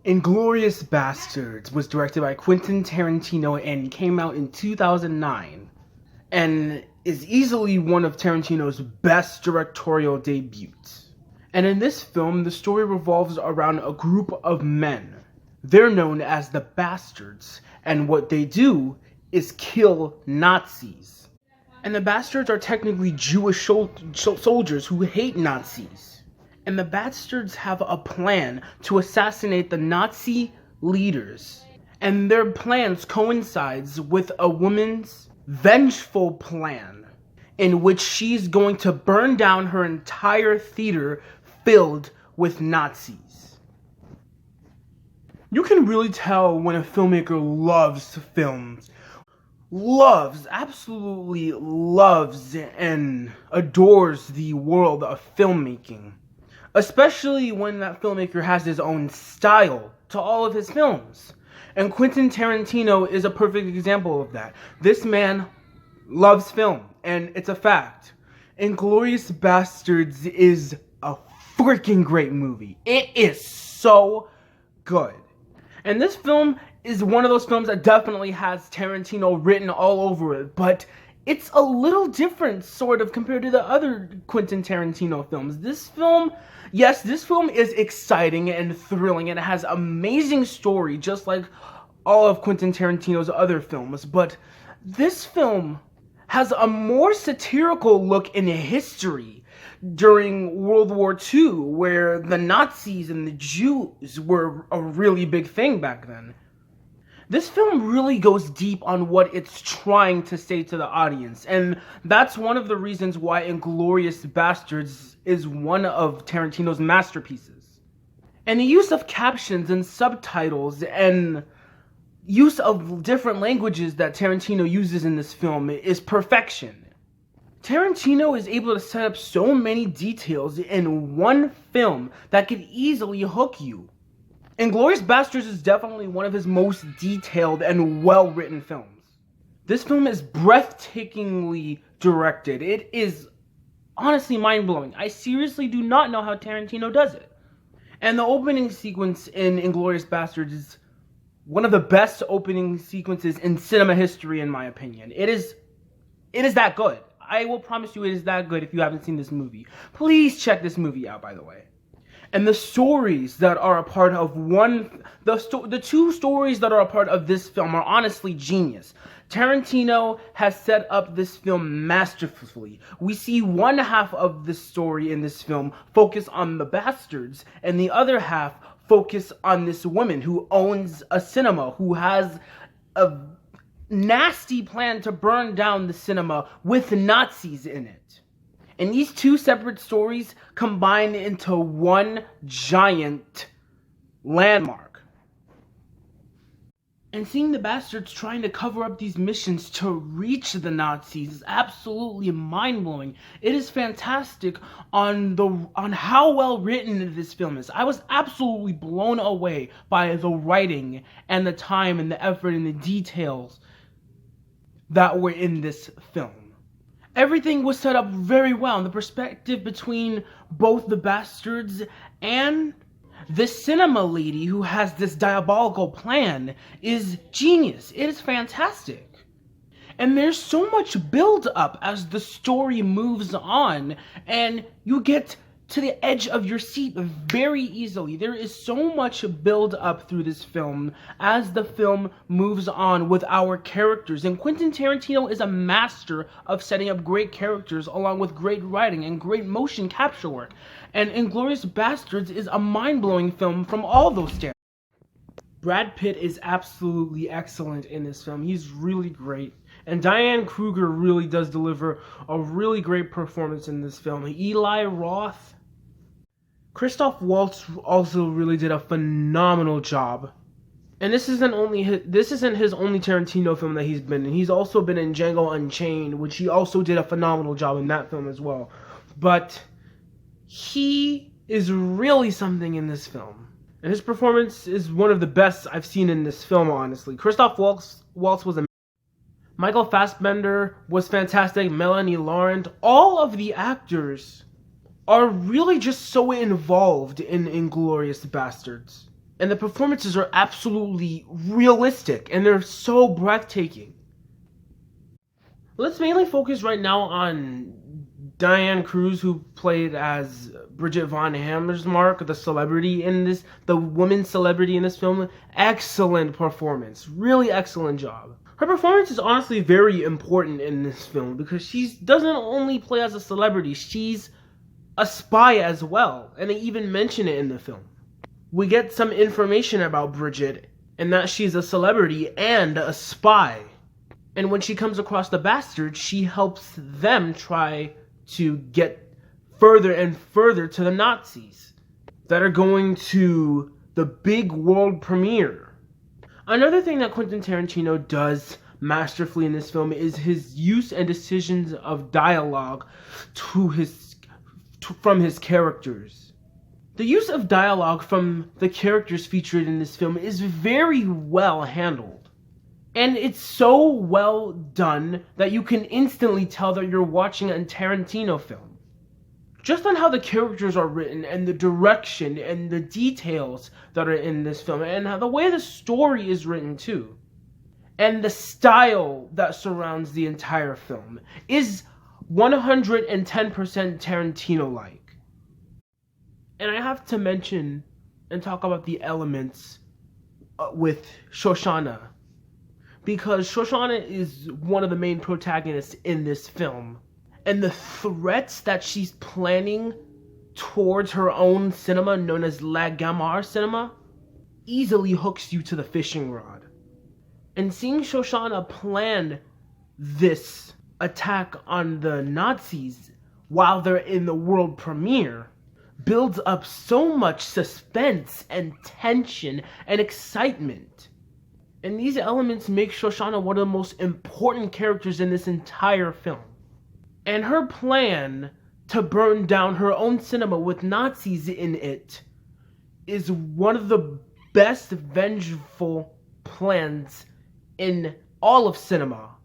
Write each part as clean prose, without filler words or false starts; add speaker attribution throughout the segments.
Speaker 1: Inglourious Basterds was directed by Quentin Tarantino and came out in 2009 and is easily one of Tarantino's best directorial debuts. And in this film, the story revolves around a group of men. They're known as the Bastards, and what they do is kill Nazis. And the Bastards are technically Jewish soldiers who hate Nazis. And the Bastards have a plan to assassinate the Nazi leaders. And their plans coincides with a woman's vengeful plan in which she's going to burn down her entire theater filled with Nazis. You can really tell when a filmmaker loves films. Absolutely loves and adores the world of filmmaking. Especially when that filmmaker has his own style to all of his films. And Quentin Tarantino is a perfect example of that. This man loves film, and it's a fact. Inglourious Basterds is a freaking great movie. It is so good. And this film is one of those films that definitely has Tarantino written all over it, but it's a little different, sort of, compared to the other Quentin Tarantino films. This film is exciting and thrilling, and it has amazing story, just like all of Quentin Tarantino's other films, but this film has a more satirical look in history during World War II, where the Nazis and the Jews were a really big thing back then. This film really goes deep on what it's trying to say to the audience, and that's one of the reasons why Inglourious Basterds is one of Tarantino's masterpieces. And the use of captions and subtitles and use of different languages that Tarantino uses in this film is perfection. Tarantino is able to set up so many details in one film that could easily hook you. Inglourious Basterds is definitely one of his most detailed and well-written films. This film is breathtakingly directed. It is honestly mind-blowing. I seriously do not know how Tarantino does it. And the opening sequence in Inglourious Basterds is one of the best opening sequences in cinema history, in my opinion. It is that good. I will promise you it is that good if you haven't seen this movie. Please check this movie out, by the way. And the stories that are a part of the two stories that are a part of this film are honestly genius. Tarantino has set up this film masterfully. We see one half of the story in this film focus on the Bastards, and the other half focus on this woman who owns a cinema, who has a nasty plan to burn down the cinema with Nazis in it. And these two separate stories combine into one giant landmark. And seeing the Bastards trying to cover up these missions to reach the Nazis is absolutely mind-blowing. It is fantastic on how well written this film is. I was absolutely blown away by the writing and the time and the effort and the details that were in this film. Everything was set up very well, and the perspective between both the Bastards and this cinema lady who has this diabolical plan is genius. It is fantastic. And there's so much build up as the story moves on, and you get to the edge of your seat very easily. There is so much build up through this film as the film moves on with our characters. And Quentin Tarantino is a master of setting up great characters along with great writing and great motion capture work. And Inglourious Basterds is a mind-blowing film from all those standards. Brad Pitt is absolutely excellent in this film. He's really great. And Diane Kruger really does deliver a really great performance in this film. Eli Roth, Christoph Waltz also really did a phenomenal job. And this isn't his only Tarantino film that he's been in. He's also been in Django Unchained, which he also did a phenomenal job in that film as well. But he is really something in this film. And his performance is one of the best I've seen in this film, honestly. Christoph Waltz was amazing. Michael Fassbender was fantastic. Melanie Laurent. All of the actors are really just so involved in Inglourious Basterds. And the performances are absolutely realistic, and they're so breathtaking. Let's mainly focus right now on Diane Cruz, who played as Bridget von Hammersmark, the woman celebrity in this film. Excellent performance. Really excellent job. Her performance is honestly very important in this film because she doesn't only play as a celebrity, she's a spy as well. And they even mention it in the film. We get some information about Bridget and that she's a celebrity and a spy. And when she comes across the Basterds, she helps them try to get further and further to the Nazis that are going to the big world premiere. Another thing that Quentin Tarantino does masterfully in this film is his use and decisions of dialogue from his characters. The use of dialogue from the characters featured in this film is very well handled. And it's so well done that you can instantly tell that you're watching a Tarantino film. Just on how the characters are written and the direction and the details that are in this film and how the way the story is written too. And the style that surrounds the entire film is 110% Tarantino-like. And I have to mention and talk about the elements with Shoshana. Because Shoshana is one of the main protagonists in this film. And the threats that she's planning towards her own cinema, known as La Gamar cinema, easily hooks you to the fishing rod. And seeing Shoshana plan this attack on the Nazis while they're in the world premiere builds up so much suspense and tension and excitement. And these elements make Shoshana one of the most important characters in this entire film. And her plan to burn down her own cinema with Nazis in it is one of the best vengeful plans in all of cinema.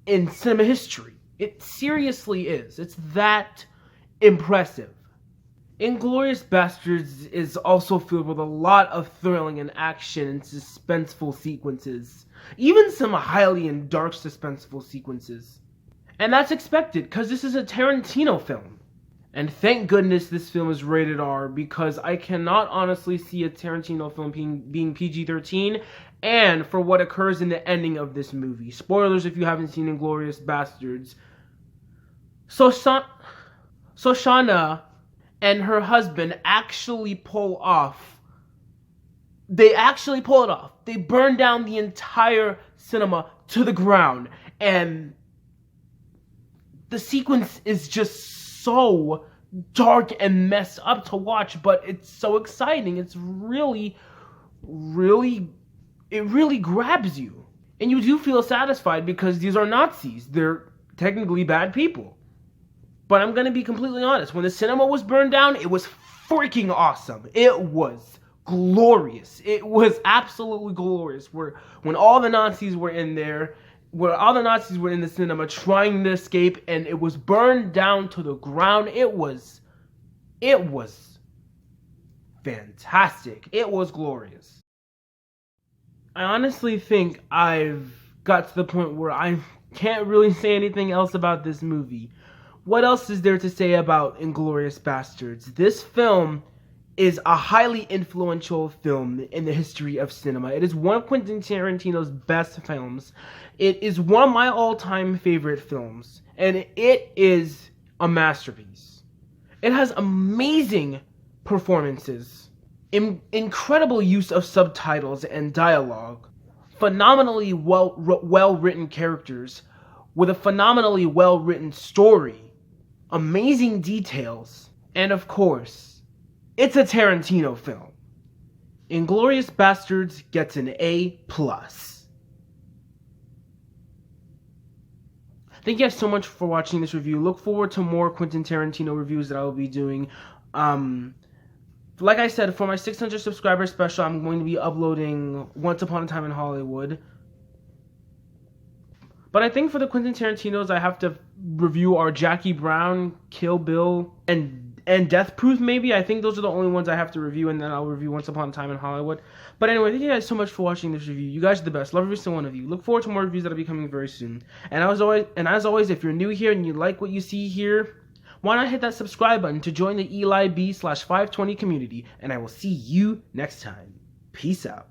Speaker 1: In cinema history. It seriously is. It's that impressive. Inglourious Basterds is also filled with a lot of thrilling and action and suspenseful sequences. Even some highly and dark suspenseful sequences. And that's expected, because this is a Tarantino film. And thank goodness this film is rated R, because I cannot honestly see a Tarantino film being PG-13, and for what occurs in the ending of this movie. Spoilers if you haven't seen Inglourious Basterds. Shoshana and her husband actually pull it off. They burn down the entire cinema to the ground. And the sequence is just so dark and messed up to watch, but it's so exciting. It's really grabs you. And you do feel satisfied because these are Nazis. They're technically bad people. But I'm going to be completely honest. When the cinema was burned down, it was freaking awesome. It was glorious. It was absolutely glorious. When all the Nazis were in there, where all the Nazis were in the cinema trying to escape, and it was burned down to the ground. It was fantastic. It was glorious. I honestly think I've got to the point where I can't really say anything else about this movie. What else is there to say about Inglourious Basterds? This film is a highly influential film in the history of cinema. It is one of Quentin Tarantino's best films. It is one of my all-time favorite films. And it is a masterpiece. It has amazing performances, incredible use of subtitles and dialogue, phenomenally well-written characters, with a phenomenally well-written story, amazing details, and of course, it's a Tarantino film. Inglourious Basterds gets an A+. Thank you guys so much for watching this review. Look forward to more Quentin Tarantino reviews that I will be doing. Like I said, for my 600 subscriber special, I'm going to be uploading Once Upon a Time in Hollywood. But I think for the Quentin Tarantinos, I have to review our Jackie Brown, Kill Bill, and and Death Proof, maybe. I think those are the only ones I have to review, and then I'll review Once Upon a Time in Hollywood. But anyway, thank you guys so much for watching this review. You guys are the best. Love every single one of you. Look forward to more reviews that'll be coming very soon. And as always, if you're new here and you like what you see here, why not hit that subscribe button to join the Eli B/520 community, and I will see you next time. Peace out.